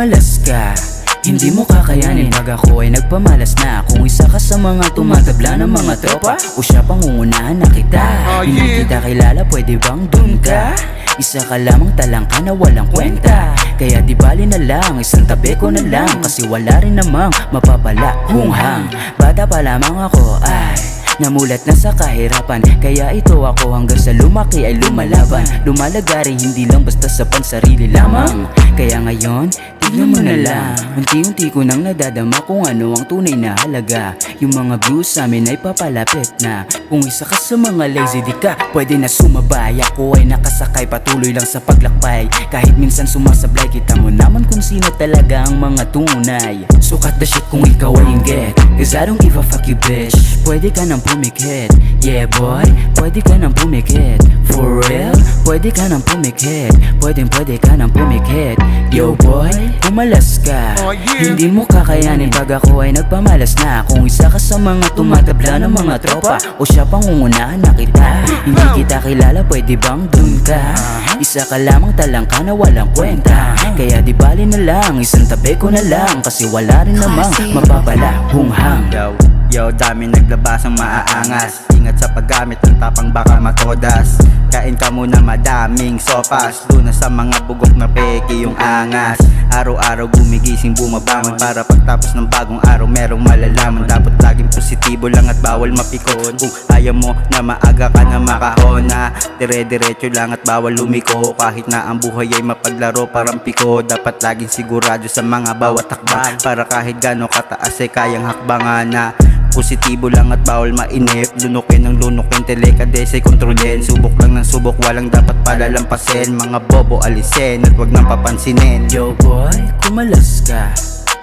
pumalas ka. Hindi mo kakayanin pag ako ay nagpamalas na. Kung isa ka sa mga tumatabla ng mga tropa, o siya pangungunahan na kita. Hindi kita kilala, pwede bang dun ka? Isa ka lamang talangka na walang kwenta. Kaya di bali na lang, isang tabi ko na lang. Kasi wala rin namang mapapala hunghang. Bata pa lamang ako ay namulat na sa kahirapan. Kaya ito ako hanggang sa lumaki ay lumalaban. Lumalagari hindi lang basta sa pansarili lamang. Kaya ngayon, tignan mo na lang. Unti-unti ko nang nadadama kung ano ang tunay na halaga. Yung mga views sa amin ay papalapit na. Kung isa ka sa mga lazy di ka pwede na sumabay. Ako ay nakasakay patuloy lang sa paglakbay. Kahit minsan sumasablay, kita mo naman kung sino talaga ang mga tunay. Sukat the shit kung ikaw ay inggit, cause I don't give a fuck you bitch. Pwede ka nang pumikit, yeah boy, pwede ka nang pumikit. For real, pwede ka nang pumikit. Pwede ka nang pumikit. Yo boy, pumalas ka. Hindi mo kakayanin pag ako ay nagpamalas na. Kung isa ka sa mga tumatabla ng mga tropa, o siya pangungunahan na kita. Hindi kita kilala, pwede bang dun ka? Isa ka lamang talangka na walang kwenta. Kaya di bali na lang, isang tabi ko na lang. Kasi wala rin namang mapapala hunghang. Yo, dami naglabas ang maaangas. Ingat sa paggamit ng tapang baka matodas. Kain ka muna madaming sopas. Doon na sa mga bugok na peke yung angas. Araw-araw gumigising bumabangon para pagtapos ng bagong araw merong malalaman. Dapat laging positibo lang at bawal mapikon. Kung ayaw mo na maaga ka na makahona, dire-diretso lang at bawal lumiko. Kahit na ang buhay ay mapaglaro parang piko, dapat laging sigurado sa mga bawat hakbang. Para kahit gano'ng kataas ay kayang hakbangan na. Positibo lang at bawal mainip. Lunukin ng lunukin, delikadesay kontrolin. Subok lang ng subok, walang dapat palalampasin. Mga bobo alisin at wag nang papansinin. Yo boy, kumalas ka.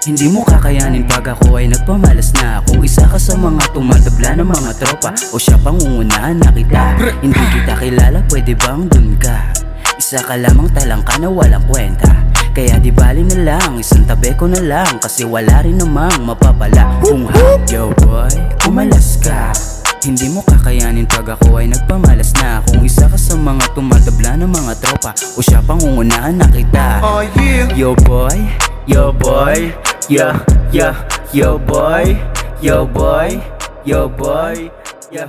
Hindi mo kakayanin pag ako ay nagpamalas na. Kung isa ka sa mga tumatabla ng mga tropa, o siya pangungunahan na kita. Hindi kita kilala, pwede bang dun ka? Isa ka lamang talangka na walang kwenta. Kaya di bali na lang, isang tabi ko na lang. Kasi wala rin namang mapapala hunghang. Yo boy, kumalas ka. Hindi mo kakayanin pag ako ay nagpamalas na. Kung isa ka sa mga tumatabla ng mga tropa, o siya pangungunahan na kita. Yo boy, yo boy, yo boy, yo boy, yo boy, yo.